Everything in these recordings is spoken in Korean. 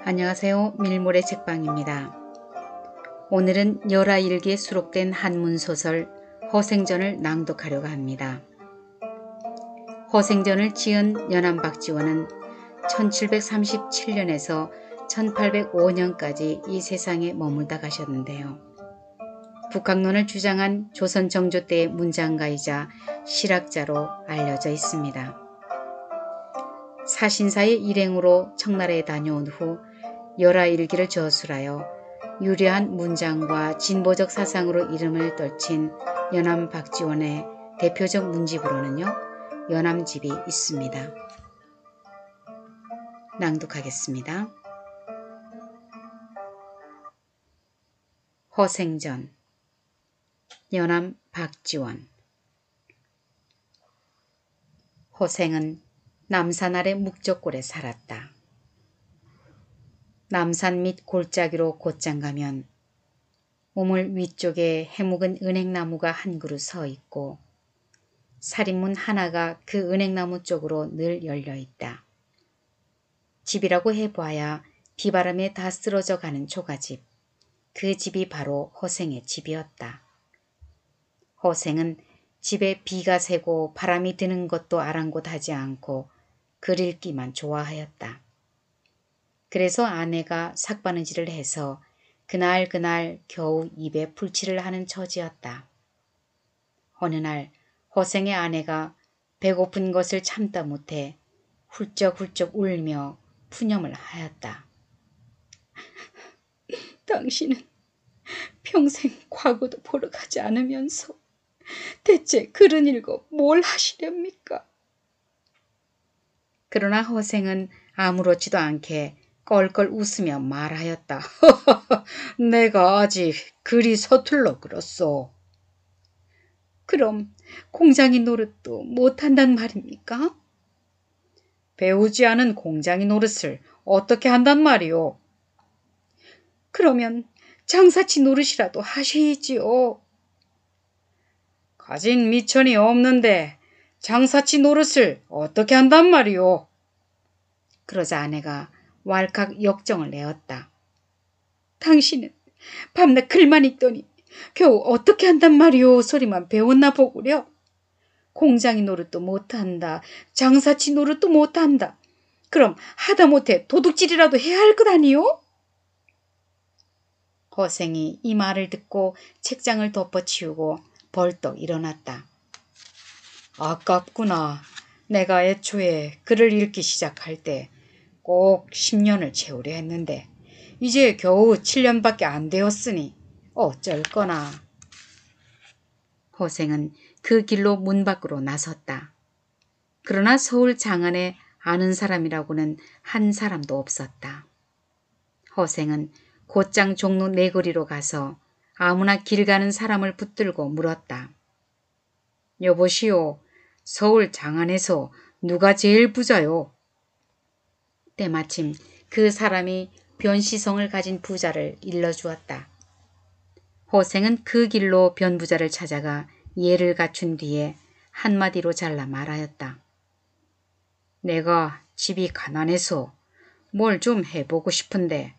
안녕하세요. 밀물의 책방입니다. 오늘은 열하일기에 수록된 한문소설 허생전을 낭독하려고 합니다. 허생전을 지은 연암박지원은 1737년에서 1805년까지 이 세상에 머물다 가셨는데요. 북학론을 주장한 조선 정조 때의 문장가이자 실학자로 알려져 있습니다. 사신사의 일행으로 청나라에 다녀온 후 열하일기를 저술하여 유려한 문장과 진보적 사상으로 이름을 떨친 연암박지원의 대표적 문집으로는요, 연암집이 있습니다. 낭독하겠습니다. 허생전, 연암박지원. 허생은 남산 아래 묵적골에 살았다. 남산 밑 골짜기로 곧장 가면 우물 위쪽에 해묵은 은행나무가 한 그루 서 있고 살인문 하나가 그 은행나무 쪽으로 늘 열려 있다. 집이라고 해봐야 비바람에 다 쓰러져 가는 초가집. 그 집이 바로 허생의 집이었다. 허생은 집에 비가 새고 바람이 드는 것도 아랑곳하지 않고 글 읽기만 좋아하였다. 그래서 아내가 삭바느질을 해서 그날 겨우 입에 풀칠을 하는 처지였다. 어느 날 허생의 아내가 배고픈 것을 참다 못해 훌쩍훌쩍 울며 푸념을 하였다. 당신은 평생 과거도 보러 가지 않으면서 대체 글은 읽어 뭘 하시렵니까? 그러나 허생은 아무렇지도 않게 껄껄 웃으며 말하였다. 내가 아직 글이 서툴러 그렇소. 그럼 공장이 노릇도 못한단 말입니까? 배우지 않은 공장이 노릇을 어떻게 한단 말이오? 그러면 장사치 노릇이라도 하셔야지요. 가진 미천이 없는데 장사치 노릇을 어떻게 한단 말이오? 그러자 아내가 왈칵 역정을 내었다. 당신은 밤낮 글만 읽더니 겨우 어떻게 한단 말이오 소리만 배웠나 보구려. 공장이 노릇도 못한다. 장사치 노릇도 못한다. 그럼 하다못해 도둑질이라도 해야 할 것 아니오? 허생이 이 말을 듣고 책장을 덮어치우고 벌떡 일어났다. 아깝구나. 내가 애초에 글을 읽기 시작할 때 꼭 10년을 채우려 했는데 이제 겨우 7년밖에 안 되었으니 어쩔 거나. 허생은 그 길로 문 밖으로 나섰다. 그러나 서울 장안에 아는 사람이라고는 한 사람도 없었다. 허생은 곧장 종로 네거리로 가서 아무나 길 가는 사람을 붙들고 물었다. 여보시오, 서울 장안에서 누가 제일 부자요? 때마침 그 사람이 변시성을 가진 부자를 일러주었다. 허생은 그 길로 변부자를 찾아가 예를 갖춘 뒤에 한마디로 잘라 말하였다. 내가 집이 가난해서 뭘 좀 해보고 싶은데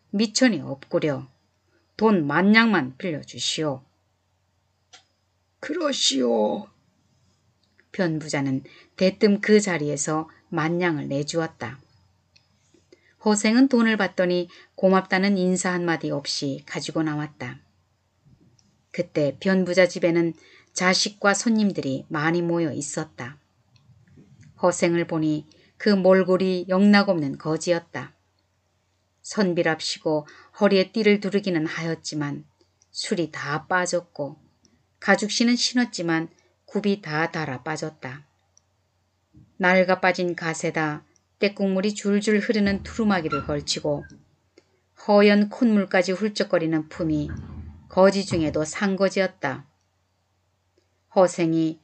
미천이 없구려. 돈 10,000냥만 빌려주시오. 그러시오. 변부자는 대뜸 그 자리에서 10,000냥을 내주었다. 허생은 돈을 받더니 고맙다는 인사 한마디 없이 가지고 나왔다. 그때 변부자 집에는 자식과 손님들이 많이 모여 있었다. 허생을 보니 그 몰골이 영락없는 거지였다. 선비랍시고 허리에 띠를 두르기는 하였지만 술이 다 빠졌고 가죽신은 신었지만 굽이 다 닳아 빠졌다. 낡아 빠진 갓에다 때국물이 줄줄 흐르는 두루마기를 걸치고 허연 콧물까지 훌쩍거리는 품이 거지 중에도 상거지였다. 허생이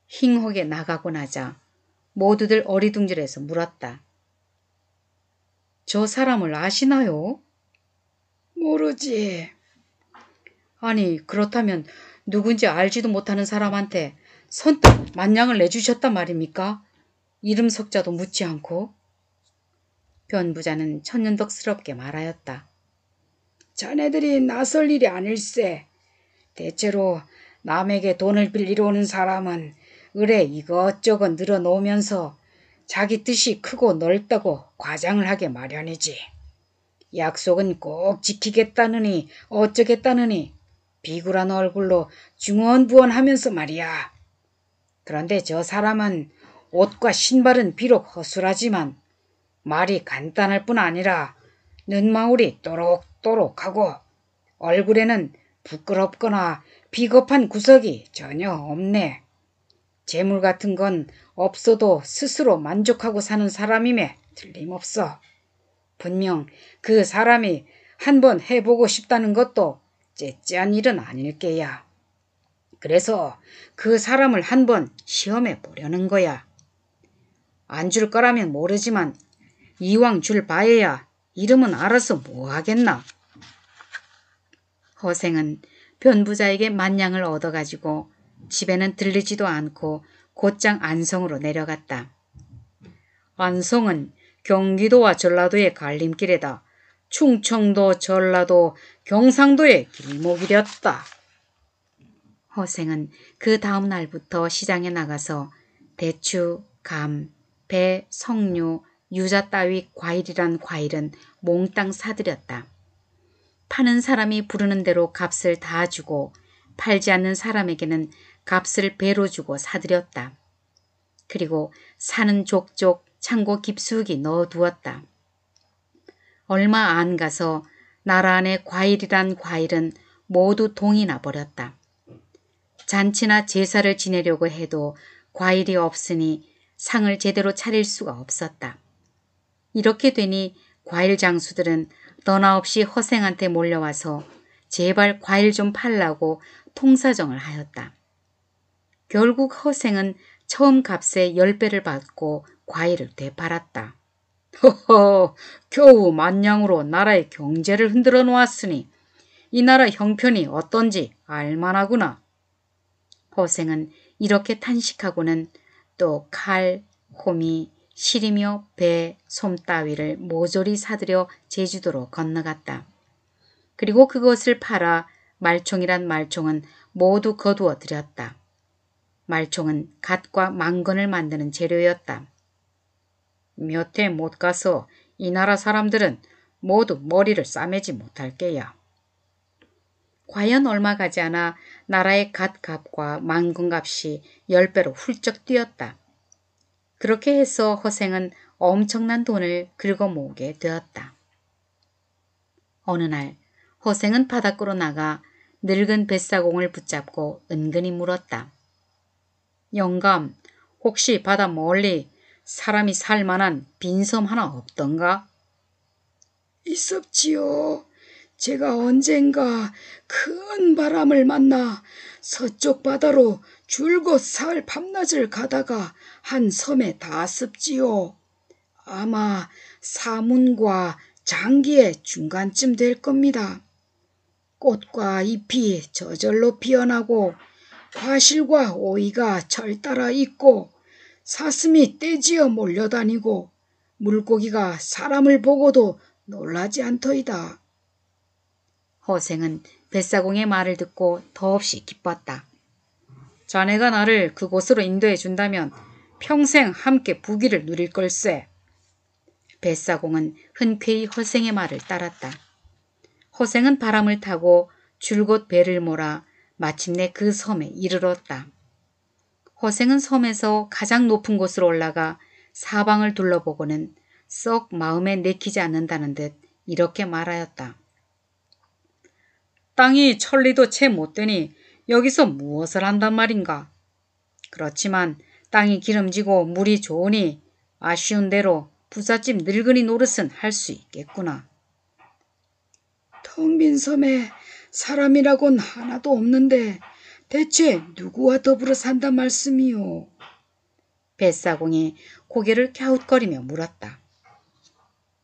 힝하게 나가고 나자 모두들 어리둥절해서 물었다. 저 사람을 아시나요? 모르지. 아니 그렇다면 누군지 알지도 못하는 사람한테 선뜻 10,000냥을 내주셨단 말입니까? 이름 석자도 묻지 않고. 변부자는 천연덕스럽게 말하였다. 자네들이 나설 일이 아닐세. 대체로 남에게 돈을 빌리러 오는 사람은 을에 이것저것 늘어놓으면서 자기 뜻이 크고 넓다고 과장을 하게 마련이지. 약속은 꼭 지키겠다느니 어쩌겠다느니 비굴한 얼굴로 중언부언하면서 말이야. 그런데 저 사람은 옷과 신발은 비록 허술하지만 말이 간단할 뿐 아니라 눈망울이 또록또록하고 얼굴에는 부끄럽거나 비겁한 구석이 전혀 없네. 재물 같은 건 없어도 스스로 만족하고 사는 사람임에 틀림없어. 분명 그 사람이 한번 해보고 싶다는 것도 째째한 일은 아닐 게야. 그래서 그 사람을 한번 시험해 보려는 거야. 안 줄 거라면 모르지만 이왕 줄 바에야 이름은 알아서 뭐 하겠나. 허생은 변부자에게 만냥을 얻어가지고 집에는 들르지도 않고 곧장 안성으로 내려갔다. 안성은 경기도와 전라도의 갈림길에다 충청도, 전라도, 경상도의 길목이렸다. 허생은 그 다음 날부터 시장에 나가서 대추, 감, 배, 석류, 유자 따위 과일이란 과일은 몽땅 사들였다. 파는 사람이 부르는 대로 값을 다 주고 팔지 않는 사람에게는 값을 배로 주고 사들였다. 그리고 사는 족족 창고 깊숙이 넣어두었다. 얼마 안 가서 나라 안에 과일이란 과일은 모두 동이 나버렸다. 잔치나 제사를 지내려고 해도 과일이 없으니 상을 제대로 차릴 수가 없었다. 이렇게 되니 과일 장수들은 너나 없이 허생한테 몰려와서 제발 과일 좀 팔라고 통사정을 하였다. 결국 허생은 처음 값의 10배를 받고 과일을 되팔았다. 허허, 겨우 만냥으로 나라의 경제를 흔들어 놓았으니 이 나라 형편이 어떤지 알만하구나. 허생은 이렇게 탄식하고는 또 칼, 호미, 실이며 배, 솜 따위를 모조리 사들여 제주도로 건너갔다. 그리고 그것을 팔아 말총이란 말총은 모두 거두어 들였다. 말총은 갓과 망건을 만드는 재료였다. 몇 해 못 가서 이 나라 사람들은 모두 머리를 싸매지 못할 게야. 과연 얼마 가지 않아 나라의 갓값과 망건값이 10배로 훌쩍 뛰었다. 그렇게 해서 허생은 엄청난 돈을 긁어 모으게 되었다. 어느 날 허생은 바닷가로 나가 늙은 뱃사공을 붙잡고 은근히 물었다. 영감, 혹시 바다 멀리 사람이 살만한 빈섬 하나 없던가? 있었지요. 제가 언젠가 큰 바람을 만나 서쪽 바다로 줄곧 사흘 밤낮을 가다가 한 섬에 닿았습지요. 아마 사문과 장기의 중간쯤 될 겁니다. 꽃과 잎이 저절로 피어나고 과실과 오이가 절따라 있고 사슴이 떼지어 몰려다니고 물고기가 사람을 보고도 놀라지 않더이다. 허생은 뱃사공의 말을 듣고 더없이 기뻤다. 자네가 나를 그곳으로 인도해 준다면 평생 함께 부귀를 누릴 걸세. 뱃사공은 흔쾌히 허생의 말을 따랐다. 허생은 바람을 타고 줄곧 배를 몰아 마침내 그 섬에 이르렀다. 허생은 섬에서 가장 높은 곳으로 올라가 사방을 둘러보고는 썩 마음에 내키지 않는다는 듯 이렇게 말하였다. 땅이 천리도 채 못되니 여기서 무엇을 한단 말인가? 그렇지만 땅이 기름지고 물이 좋으니 아쉬운 대로 부잣집 늙은이 노릇은 할 수 있겠구나. 텅 빈 섬에 사람이라곤 하나도 없는데 대체 누구와 더불어 산단 말씀이오? 뱃사공이 고개를 갸웃거리며 물었다.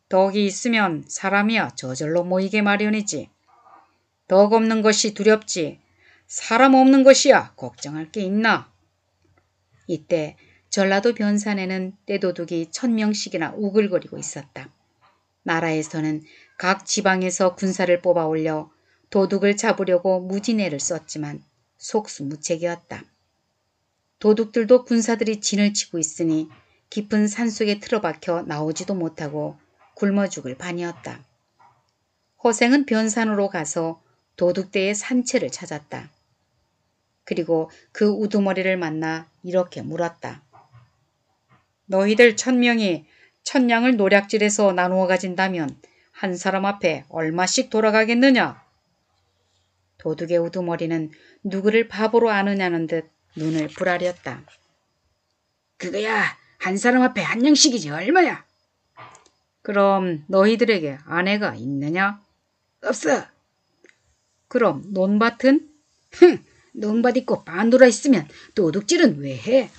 덕이 있으면 사람이야 저절로 모이게 마련이지. 덕 없는 것이 두렵지 사람 없는 것이야 걱정할 게 있나. 이때 전라도 변산에는 떼도둑이 1000명씩이나 우글거리고 있었다. 나라에서는 각 지방에서 군사를 뽑아 올려 도둑을 잡으려고 무진애를 썼지만 속수무책이었다. 도둑들도 군사들이 진을 치고 있으니 깊은 산속에 틀어박혀 나오지도 못하고 굶어 죽을 판이었다. 허생은 변산으로 가서 도둑대의 산채를 찾았다. 그리고 그 우두머리를 만나 이렇게 물었다. 너희들 1000명이 1000냥을 노략질해서 나누어 가진다면 한 사람 앞에 얼마씩 돌아가겠느냐? 도둑의 우두머리는 누구를 바보로 아느냐는 듯 눈을 부라렸다. 그거야 한 사람 앞에 한 냥씩이지 얼마야? 그럼 너희들에게 아내가 있느냐? 없어. 그럼 논밭은? 논밭 있고 반돌아 있으면 도둑질은 왜 해?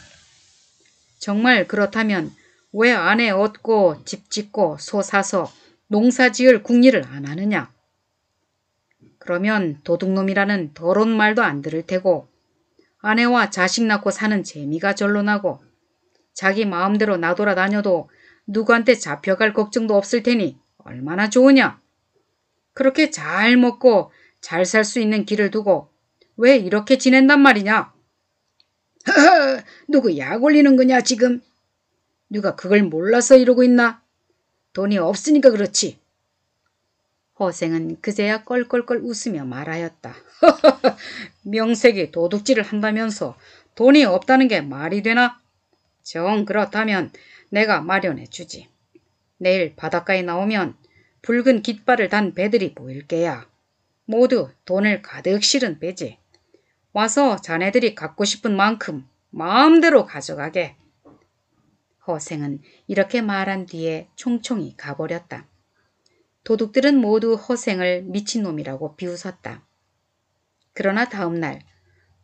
정말 그렇다면 왜 아내 얻고 집 짓고 소 사서 농사 지을 궁리를 안 하느냐? 그러면 도둑놈이라는 더러운 말도 안 들을 테고 아내와 자식 낳고 사는 재미가 절로 나고 자기 마음대로 나돌아다녀도 누구한테 잡혀갈 걱정도 없을 테니 얼마나 좋으냐? 그렇게 잘 먹고 잘 살 수 있는 길을 두고 왜 이렇게 지낸단 말이냐? 허허, 누구 약 올리는 거냐 지금? 누가 그걸 몰라서 이러고 있나? 돈이 없으니까 그렇지. 허생은 그제야 껄껄껄 웃으며 말하였다. 명색이 도둑질을 한다면서 돈이 없다는 게 말이 되나? 정 그렇다면 내가 마련해 주지. 내일 바닷가에 나오면 붉은 깃발을 단 배들이 보일 게야. 모두 돈을 가득 실은 배지. 와서 자네들이 갖고 싶은 만큼 마음대로 가져가게. 허생은 이렇게 말한 뒤에 총총히 가버렸다. 도둑들은 모두 허생을 미친놈이라고 비웃었다. 그러나 다음 날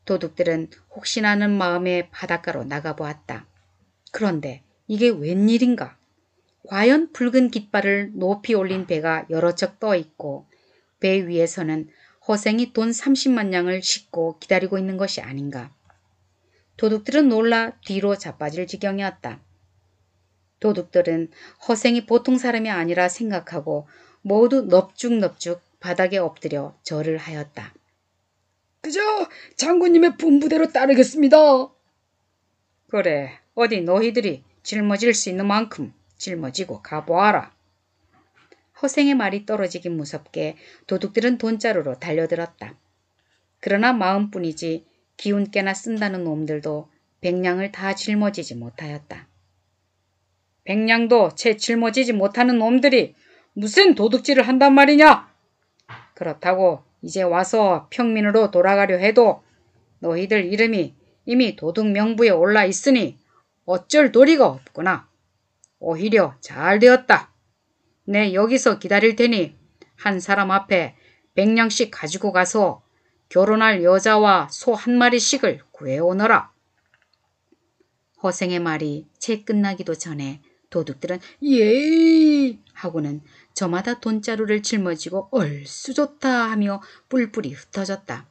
도둑들은 혹시나 하는 마음에 바닷가로 나가보았다. 그런데 이게 웬일인가? 과연 붉은 깃발을 높이 올린 배가 여러 척 떠있고 배 위에서는 허생이 돈 30만 냥을 싣고 기다리고 있는 것이 아닌가. 도둑들은 놀라 뒤로 자빠질 지경이었다. 도둑들은 허생이 보통 사람이 아니라 생각하고 모두 넙죽넙죽 바닥에 엎드려 절을 하였다. 그저 장군님의 분부대로 따르겠습니다. 그래, 어디 너희들이 짊어질 수 있는 만큼 짊어지고 가보아라. 허생의 말이 떨어지기 무섭게 도둑들은 돈자루로 달려들었다. 그러나 마음뿐이지 기운 깨나 쓴다는 놈들도 100냥을 다 짊어지지 못하였다. 100냥도 채 짊어지지 못하는 놈들이 무슨 도둑질을 한단 말이냐? 그렇다고 이제 와서 평민으로 돌아가려 해도 너희들 이름이 이미 도둑 명부에 올라 있으니 어쩔 도리가 없구나. 오히려 잘 되었다. 내 여기서 기다릴 테니 한 사람 앞에 100냥씩 가지고 가서 결혼할 여자와 소 한 마리씩을 구해오너라. 허생의 말이 채 끝나기도 전에 도둑들은 예 하고는 저마다 돈자루를 짊어지고 얼쑤 좋다 하며 뿔뿔이 흩어졌다.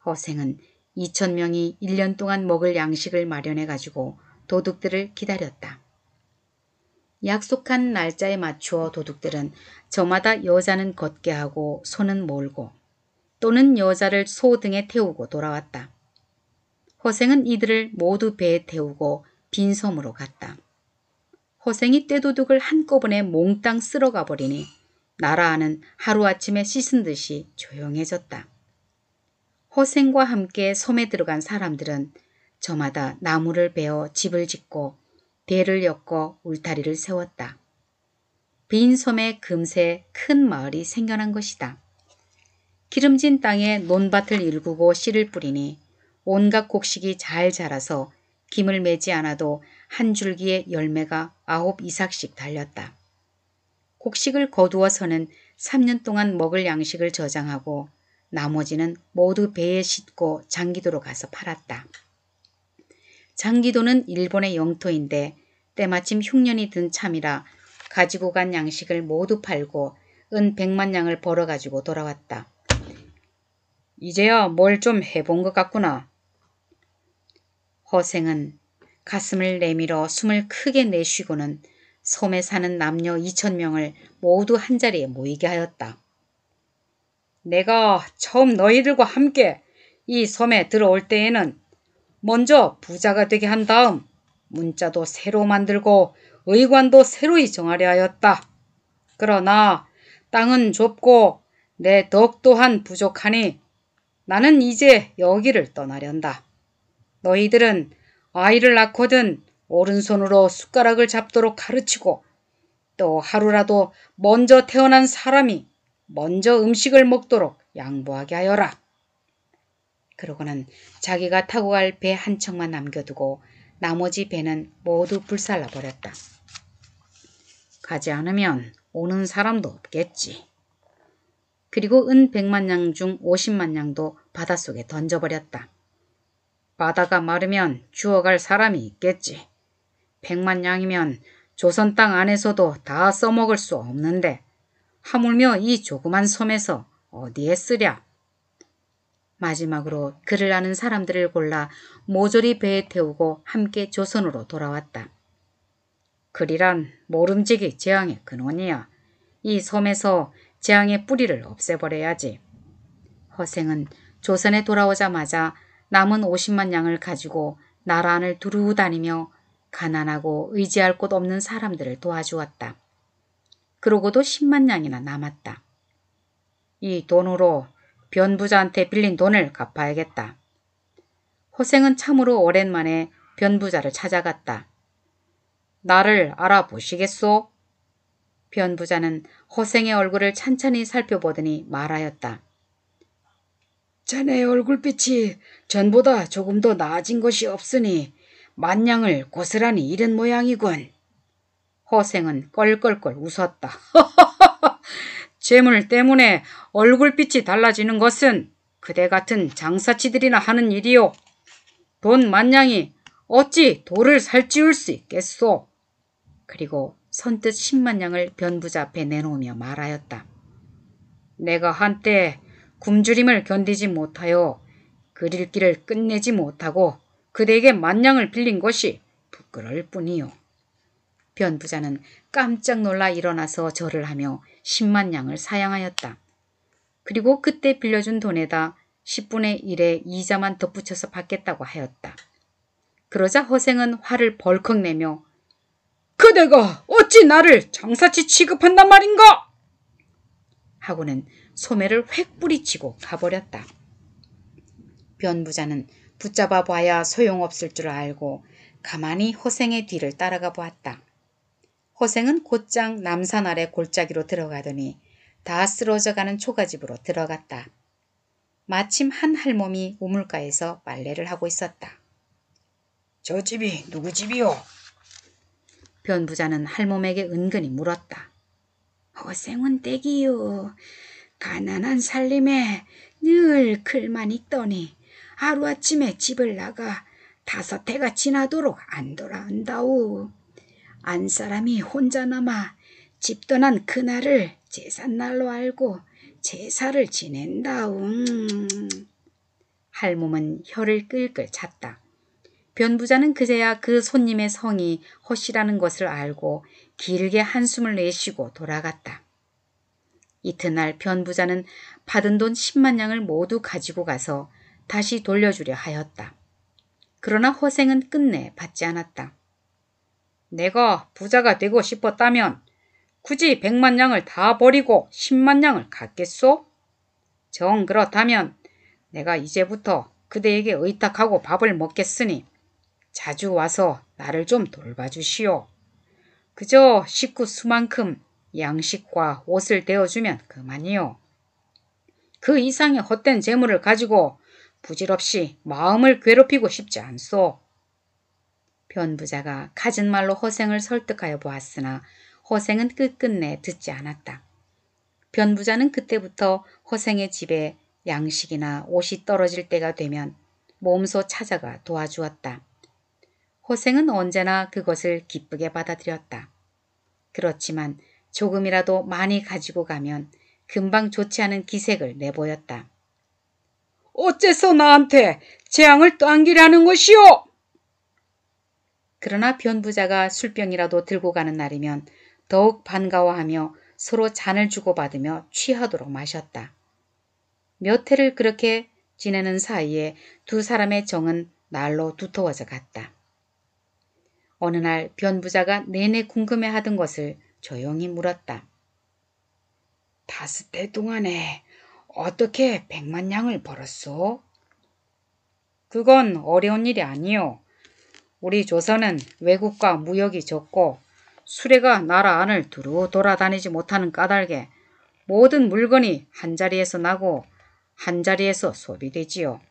허생은 2000명이 1년 동안 먹을 양식을 마련해가지고 도둑들을 기다렸다. 약속한 날짜에 맞추어 도둑들은 저마다 여자는 걷게 하고 소는 몰고 또는 여자를 소 등에 태우고 돌아왔다. 허생은 이들을 모두 배에 태우고 빈 섬으로 갔다. 허생이 떼도둑을 한꺼번에 몽땅 쓸어가 버리니 나라 안은 하루아침에 씻은 듯이 조용해졌다. 허생과 함께 섬에 들어간 사람들은 저마다 나무를 베어 집을 짓고 배를 엮어 울타리를 세웠다. 빈 섬에 금세 큰 마을이 생겨난 것이다. 기름진 땅에 논밭을 일구고 씨를 뿌리니 온갖 곡식이 잘 자라서 김을 매지 않아도 한 줄기에 열매가 9 이삭씩 달렸다. 곡식을 거두어서는 3년 동안 먹을 양식을 저장하고 나머지는 모두 배에 싣고 장기도로 가서 팔았다. 장기도는 일본의 영토인데 때마침 흉년이 든 참이라 가지고 간 양식을 모두 팔고 은 100만 냥을 벌어가지고 돌아왔다. 이제야 뭘 좀 해본 것 같구나. 허생은 가슴을 내밀어 숨을 크게 내쉬고는 섬에 사는 남녀 2,000명을 모두 한자리에 모이게 하였다. 내가 처음 너희들과 함께 이 섬에 들어올 때에는 먼저 부자가 되게 한 다음 문자도 새로 만들고 의관도 새로이 정하려 하였다. 그러나 땅은 좁고 내 덕 또한 부족하니 나는 이제 여기를 떠나련다. 너희들은 아이를 낳거든 오른손으로 숟가락을 잡도록 가르치고 또 하루라도 먼저 태어난 사람이 먼저 음식을 먹도록 양보하게 하여라. 그러고는 자기가 타고 갈 배 한 척만 남겨두고 나머지 배는 모두 불살라 버렸다. 가지 않으면 오는 사람도 없겠지. 그리고 은 100만 냥 중 50만 냥도 바닷속에 던져버렸다. 바다가 마르면 주워갈 사람이 있겠지. 100만 냥이면 조선 땅 안에서도 다 써먹을 수 없는데 하물며 이 조그만 섬에서 어디에 쓰랴. 마지막으로 글을 아는 사람들을 골라 모조리 배에 태우고 함께 조선으로 돌아왔다. 글이란 모름지기 재앙의 근원이야. 이 섬에서 재앙의 뿌리를 없애버려야지. 허생은 조선에 돌아오자마자 남은 50만 냥을 가지고 나라 안을 두루 다니며 가난하고 의지할 곳 없는 사람들을 도와주었다. 그러고도 10만 냥이나 남았다. 이 돈으로 변부자한테 빌린 돈을 갚아야겠다. 허생은 참으로 오랜만에 변부자를 찾아갔다. 나를 알아보시겠소? 변부자는 허생의 얼굴을 찬찬히 살펴보더니 말하였다. 자네의 얼굴빛이 전보다 조금 더 나아진 것이 없으니 만냥을 고스란히 잃은 모양이군. 허생은 껄껄껄 웃었다. 재물 때문에 얼굴빛이 달라지는 것은 그대 같은 장사치들이나 하는 일이요. 돈 만냥이 어찌 돌을 살찌울 수 있겠소. 그리고 선뜻 10만 냥을 변부자 앞에 내놓으며 말하였다. 내가 한때 굶주림을 견디지 못하여 그릴 길을 끝내지 못하고 그대에게 만냥을 빌린 것이 부끄러울 뿐이요. 변부자는 깜짝 놀라 일어나서 절을 하며 10만 냥을 사양하였다. 그리고 그때 빌려준 돈에다 10분의 1의 이자만 덧붙여서 받겠다고 하였다. 그러자 허생은 화를 벌컥 내며 그대가 어찌 나를 장사치 취급한단 말인가? 하고는 소매를 획 뿌리치고 가버렸다. 변부자는 붙잡아 봐야 소용없을 줄 알고 가만히 허생의 뒤를 따라가 보았다. 허생은 곧장 남산 아래 골짜기로 들어가더니 다 쓰러져가는 초가집으로 들어갔다. 마침 한 할멈이 우물가에서 빨래를 하고 있었다. 저 집이 누구 집이요? 변부자는 할멈에게 은근히 물었다. 허생은 댁이요. 가난한 살림에 늘 글만 있더니 하루아침에 집을 나가 5해가 지나도록 안 돌아온다오. 안사람이 혼자 남아 집 떠난 그날을 제삿날로 알고 제사를 지낸다오. 할멈은 혀를 끌끌 찼다. 변부자는 그제야 그 손님의 성이 허씨라는 것을 알고 길게 한숨을 내쉬고 돌아갔다. 이튿날 변부자는 받은 돈 10만 냥을 모두 가지고 가서 다시 돌려주려 하였다. 그러나 허생은 끝내 받지 않았다. 내가 부자가 되고 싶었다면 굳이 100만 냥을 다 버리고 10만 냥을 갖겠소? 정 그렇다면 내가 이제부터 그대에게 의탁하고 밥을 먹겠으니 자주 와서 나를 좀 돌봐주시오. 그저 식구 수만큼 양식과 옷을 대어주면 그만이요. 그 이상의 헛된 재물을 가지고 부질없이 마음을 괴롭히고 싶지 않소. 변부자가 갖은 말로 허생을 설득하여 보았으나 허생은 끝끝내 듣지 않았다. 변부자는 그때부터 허생의 집에 양식이나 옷이 떨어질 때가 되면 몸소 찾아가 도와주었다. 허생은 언제나 그것을 기쁘게 받아들였다. 그렇지만 조금이라도 많이 가지고 가면 금방 좋지 않은 기색을 내보였다. 어째서 나한테 재앙을 당기려는 것이오? 그러나 변부자가 술병이라도 들고 가는 날이면 더욱 반가워하며 서로 잔을 주고받으며 취하도록 마셨다. 몇 해를 그렇게 지내는 사이에 두 사람의 정은 날로 두터워져 갔다. 어느 날 변부자가 내내 궁금해하던 것을 조용히 물었다. 5대 동안에 어떻게 100만 냥을 벌었소? 그건 어려운 일이 아니요. 우리 조선은 외국과 무역이 적고 수레가 나라 안을 두루 돌아다니지 못하는 까닭에 모든 물건이 한자리에서 나고 한자리에서 소비되지요.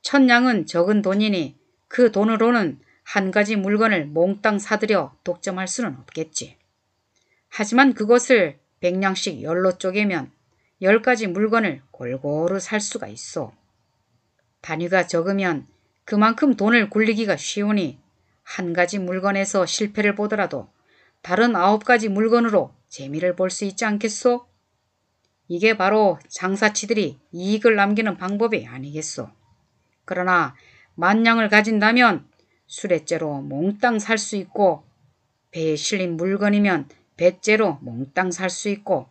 1000냥은 적은 돈이니 그 돈으로는 한 가지 물건을 몽땅 사들여 독점할 수는 없겠지. 하지만 그것을 100냥씩 10로 쪼개면 10가지 물건을 골고루 살 수가 있어. 단위가 적으면 그만큼 돈을 굴리기가 쉬우니 한 가지 물건에서 실패를 보더라도 다른 9가지 물건으로 재미를 볼 수 있지 않겠소? 이게 바로 장사치들이 이익을 남기는 방법이 아니겠소. 그러나 10,000냥을 가진다면 수레째로 몽땅 살 수 있고 배에 실린 물건이면 배째로 몽땅 살 수 있고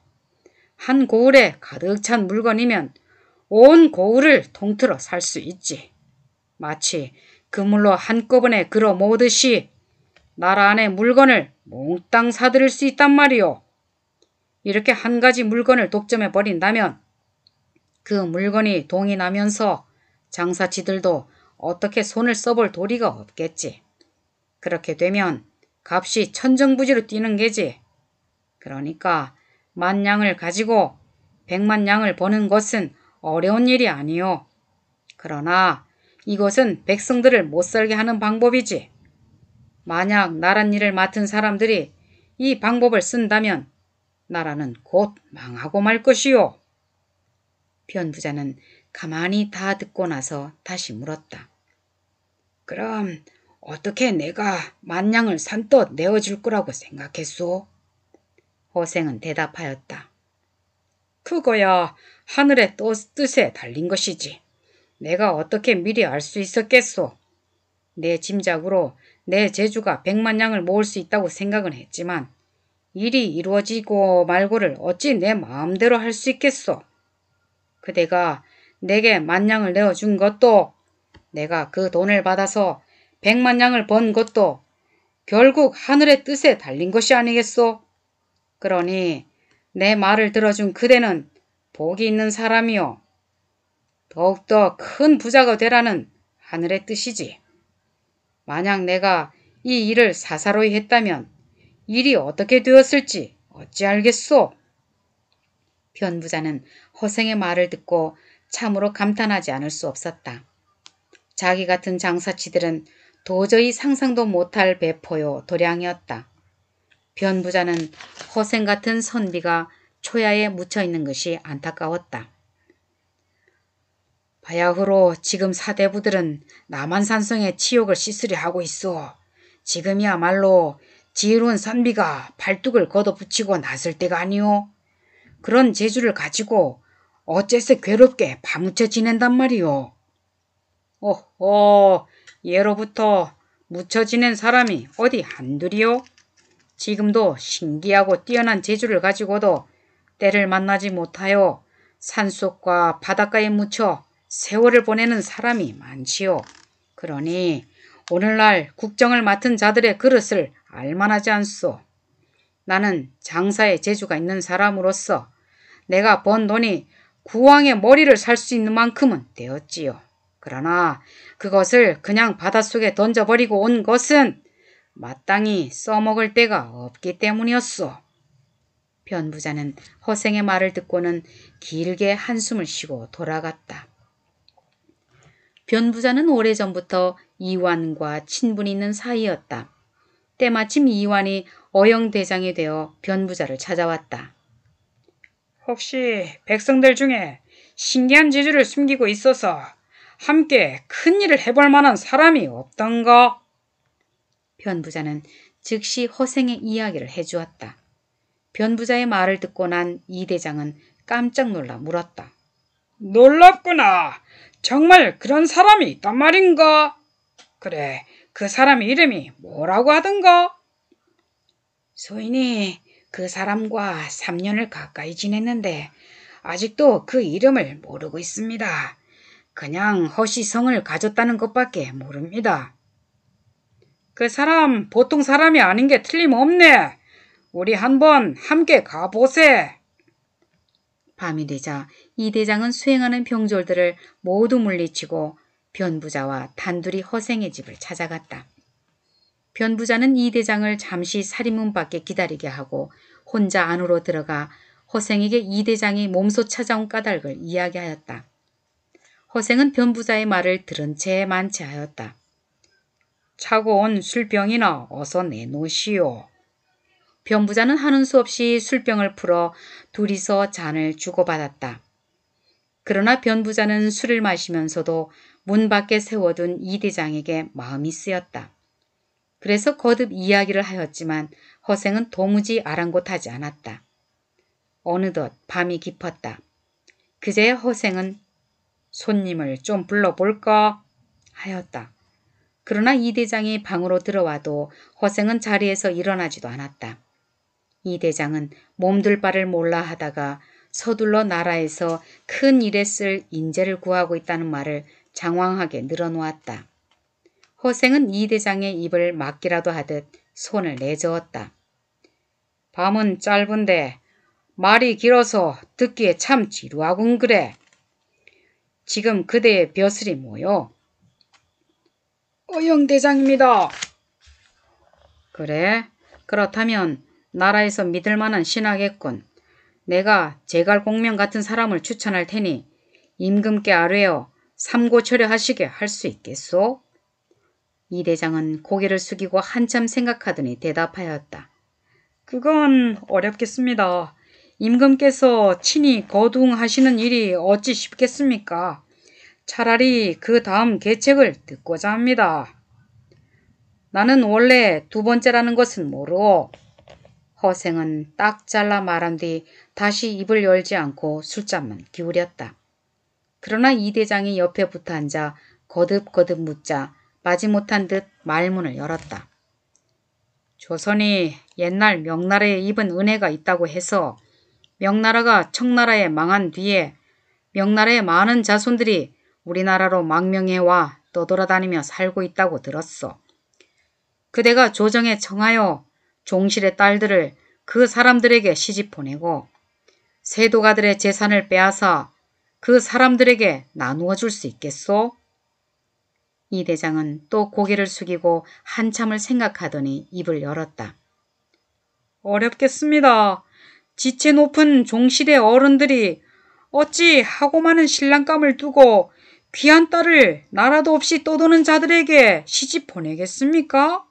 한 고을에 가득 찬 물건이면 온 고을을 통틀어 살 수 있지. 마치 그물로 한꺼번에 걸어 모으듯이 나라 안의 물건을 몽땅 사들일 수 있단 말이오. 이렇게 한 가지 물건을 독점해 버린다면 그 물건이 동이 나면서 장사치들도 어떻게 손을 써볼 도리가 없겠지. 그렇게 되면 값이 천정부지로 뛰는 게지. 그러니까 10,000냥을 가지고 100만 냥을 버는 것은 어려운 일이 아니오. 그러나 이것은 백성들을 못살게 하는 방법이지. 만약 나란 일을 맡은 사람들이 이 방법을 쓴다면 나라는 곧 망하고 말 것이오. 변부자는 가만히 다 듣고 나서 다시 물었다. 그럼 어떻게 내가 10,000냥을 산뜻 내어줄 거라고 생각했소? 호생은 대답하였다. 그거야 하늘의 뜻에 달린 것이지. 내가 어떻게 미리 알 수 있었겠소? 내 짐작으로 내 재주가 100만 냥을 모을 수 있다고 생각은 했지만 일이 이루어지고 말고를 어찌 내 마음대로 할 수 있겠소? 그대가 내게 10,000냥을 내어준 것도 내가 그 돈을 받아서 100만 냥을 번 것도 결국 하늘의 뜻에 달린 것이 아니겠소? 그러니 내 말을 들어준 그대는 복이 있는 사람이요. 더욱더 큰 부자가 되라는 하늘의 뜻이지. 만약 내가 이 일을 사사로이 했다면 일이 어떻게 되었을지 어찌 알겠소? 변부자는 허생의 말을 듣고 참으로 감탄하지 않을 수 없었다. 자기 같은 장사치들은 도저히 상상도 못할 배포요 도량이었다. 변부자는 허생 같은 선비가 초야에 묻혀있는 것이 안타까웠다. 바야흐로 지금 사대부들은 남한산성의 치욕을 씻으려 하고 있어. 지금이야말로 지혜로운 선비가 발뚝을 걷어붙이고 나설 때가 아니오. 그런 재주를 가지고 어째서 괴롭게 파묻혀 지낸단 말이오. 예로부터 묻혀 지낸 사람이 어디 한둘이오? 지금도 신기하고 뛰어난 재주를 가지고도 때를 만나지 못하여 산속과 바닷가에 묻혀 세월을 보내는 사람이 많지요. 그러니 오늘날 국정을 맡은 자들의 그릇을 알만하지 않소. 나는 장사에 재주가 있는 사람으로서 내가 번 돈이 구왕의 머리를 살 수 있는 만큼은 되었지요. 그러나 그것을 그냥 바닷속에 던져버리고 온 것은 마땅히 써먹을 데가 없기 때문이었소. 변부자는 허생의 말을 듣고는 길게 한숨을 쉬고 돌아갔다. 변부자는 오래전부터 이완과 친분이 있는 사이였다. 때마침 이완이 어영대장이 되어 변부자를 찾아왔다. 혹시 백성들 중에 신기한 재주를 숨기고 있어서 함께 큰일을 해볼 만한 사람이 없던가? 변부자는 즉시 허생의 이야기를 해주었다. 변부자의 말을 듣고 난 이 대장은 깜짝 놀라 물었다. 놀랍구나. 정말 그런 사람이 있단 말인가? 그래, 그 사람 이름이 뭐라고 하던가? 소인이 그 사람과 3년을 가까이 지냈는데 아직도 그 이름을 모르고 있습니다. 그냥 허시성을 가졌다는 것밖에 모릅니다. 그 사람 보통 사람이 아닌 게 틀림없네. 우리 한번 함께 가보세. 밤이 되자 이 대장은 수행하는 병졸들을 모두 물리치고 변부자와 단둘이 허생의 집을 찾아갔다. 변부자는 이 대장을 잠시 살인문 밖에 기다리게 하고 혼자 안으로 들어가 허생에게 이 대장이 몸소 찾아온 까닭을 이야기하였다. 허생은 변부자의 말을 들은 채 만체하였다. 차고 온 술병이나 어서 내놓으시오. 변부자는 하는 수 없이 술병을 풀어 둘이서 잔을 주고받았다. 그러나 변부자는 술을 마시면서도 문 밖에 세워둔 이 대장에게 마음이 쓰였다. 그래서 거듭 이야기를 하였지만 허생은 도무지 아랑곳하지 않았다. 어느덧 밤이 깊었다. 그제야 허생은 손님을 좀 불러볼까? 하였다. 그러나 이 대장이 방으로 들어와도 허생은 자리에서 일어나지도 않았다. 이 대장은 몸둘 바를 몰라 하다가 서둘러 나라에서 큰 일에 쓸 인재를 구하고 있다는 말을 장황하게 늘어놓았다. 허생은 이 대장의 입을 막기라도 하듯 손을 내저었다. 밤은 짧은데 말이 길어서 듣기에 참 지루하군 그래. 지금 그대의 벼슬이 뭐요? 어영대장입니다. 그래? 그렇다면 나라에서 믿을 만한 신하겠군. 내가 제갈공명 같은 사람을 추천할 테니 임금께 아뢰어 삼고철회하시게 할 수 있겠소? 이 대장은 고개를 숙이고 한참 생각하더니 대답하였다. 그건 어렵겠습니다. 임금께서 친히 거둥하시는 일이 어찌 쉽겠습니까? 차라리 그 다음 계책을 듣고자 합니다. 나는 원래 두 번째라는 것은 모르오. 허생은 딱 잘라 말한 뒤 다시 입을 열지 않고 술잔만 기울였다. 그러나 이 대장이 옆에 붙어 앉아 거듭거듭 묻자 마지못한 듯 말문을 열었다. 조선이 옛날 명나라에 입은 은혜가 있다고 해서 명나라가 청나라에 망한 뒤에 명나라의 많은 자손들이 우리나라로 망명해와 떠돌아다니며 살고 있다고 들었어. 그대가 조정에 청하여 종실의 딸들을 그 사람들에게 시집 보내고 세도가들의 재산을 빼앗아 그 사람들에게 나누어 줄 수 있겠소? 이 대장은 또 고개를 숙이고 한참을 생각하더니 입을 열었다. 어렵겠습니다. 지체 높은 종실의 어른들이 어찌 하고 많은 신랑감을 두고 귀한 딸을 나라도 없이 떠도는 자들에게 시집 보내겠습니까?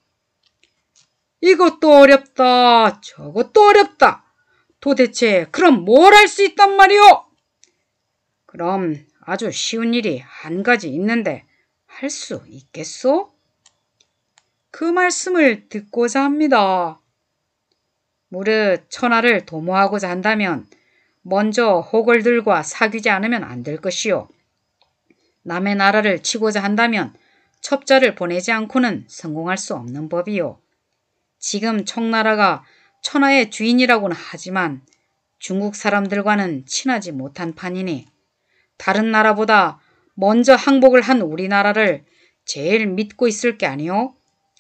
이것도 어렵다. 저것도 어렵다. 도대체 그럼 뭘 할 수 있단 말이오? 그럼 아주 쉬운 일이 한 가지 있는데 할 수 있겠소? 그 말씀을 듣고자 합니다. 무릇 천하를 도모하고자 한다면 먼저 호걸들과 사귀지 않으면 안 될 것이요. 남의 나라를 치고자 한다면 첩자를 보내지 않고는 성공할 수 없는 법이요. 지금 청나라가 천하의 주인이라고는 하지만 중국 사람들과는 친하지 못한 판이니 다른 나라보다 먼저 항복을 한 우리나라를 제일 믿고 있을 게 아니오?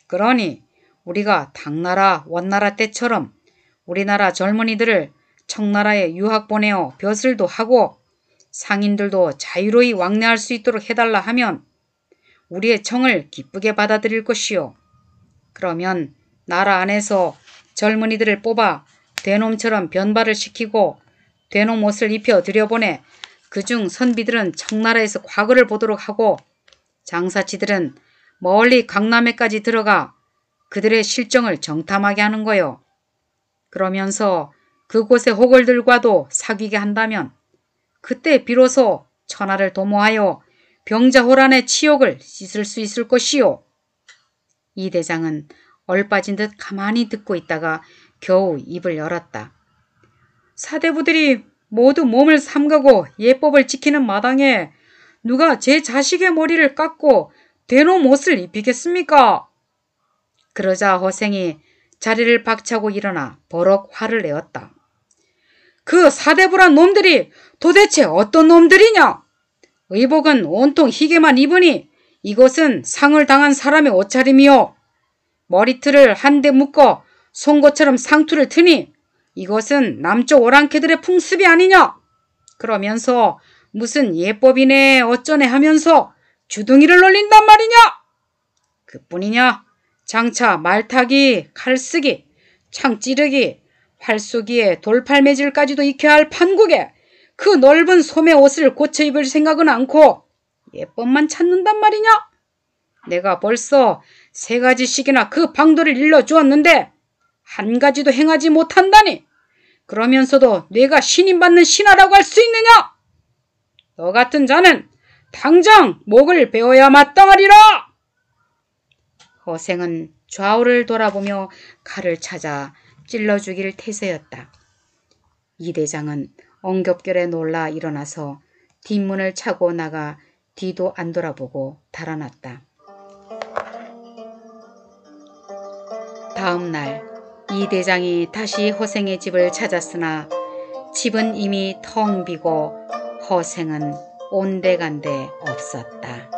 그러니 우리가 당나라, 원나라 때처럼 우리나라 젊은이들을 청나라에 유학 보내어 벼슬도 하고 상인들도 자유로이 왕래할 수 있도록 해달라 하면 우리의 청을 기쁘게 받아들일 것이요. 그러면 나라 안에서 젊은이들을 뽑아 되놈처럼 변발을 시키고 되놈 옷을 입혀 들여보내 그중 선비들은 청나라에서 과거를 보도록 하고 장사치들은 멀리 강남에까지 들어가 그들의 실정을 정탐하게 하는 거요. 그러면서 그곳의 호걸들과도 사귀게 한다면 그때 비로소 천하를 도모하여 병자호란의 치욕을 씻을 수 있을 것이요. 이 대장은 얼빠진 듯 가만히 듣고 있다가 겨우 입을 열었다. 사대부들이 모두 몸을 삼가고 예법을 지키는 마당에 누가 제 자식의 머리를 깎고 되놈 옷을 입히겠습니까? 그러자 허생이 자리를 박차고 일어나 버럭 화를 내었다. 그 사대부란 놈들이 도대체 어떤 놈들이냐? 의복은 온통 희게만 입으니 이것은 상을 당한 사람의 옷차림이요. 머리틀을 한데 묶어 송곳처럼 상투를 트니 이것은 남쪽 오랑캐들의 풍습이 아니냐? 그러면서 무슨 예법이네 어쩌네 하면서 주둥이를 놀린단 말이냐? 그뿐이냐? 장차 말타기, 칼쓰기, 창찌르기, 활쏘기에 돌팔매질까지도 익혀야 할 판국에 그 넓은 소매 옷을 고쳐 입을 생각은 않고 예법만 찾는단 말이냐? 내가 벌써 3가지씩이나 그 방도를 일러주었는데 한 가지도 행하지 못한다니 그러면서도 내가 신임받는 신하라고 할 수 있느냐? 너 같은 자는 당장 목을 베어야 마땅하리라! 허생은 좌우를 돌아보며 칼을 찾아 찔러주길 태세였다. 이 대장은 엉겹결에 놀라 일어나서 뒷문을 차고 나가 뒤도 안 돌아보고 달아났다. 다음 날 이 대장이 다시 허생의 집을 찾았으나 집은 이미 텅 비고 허생은 온데간데 없었다.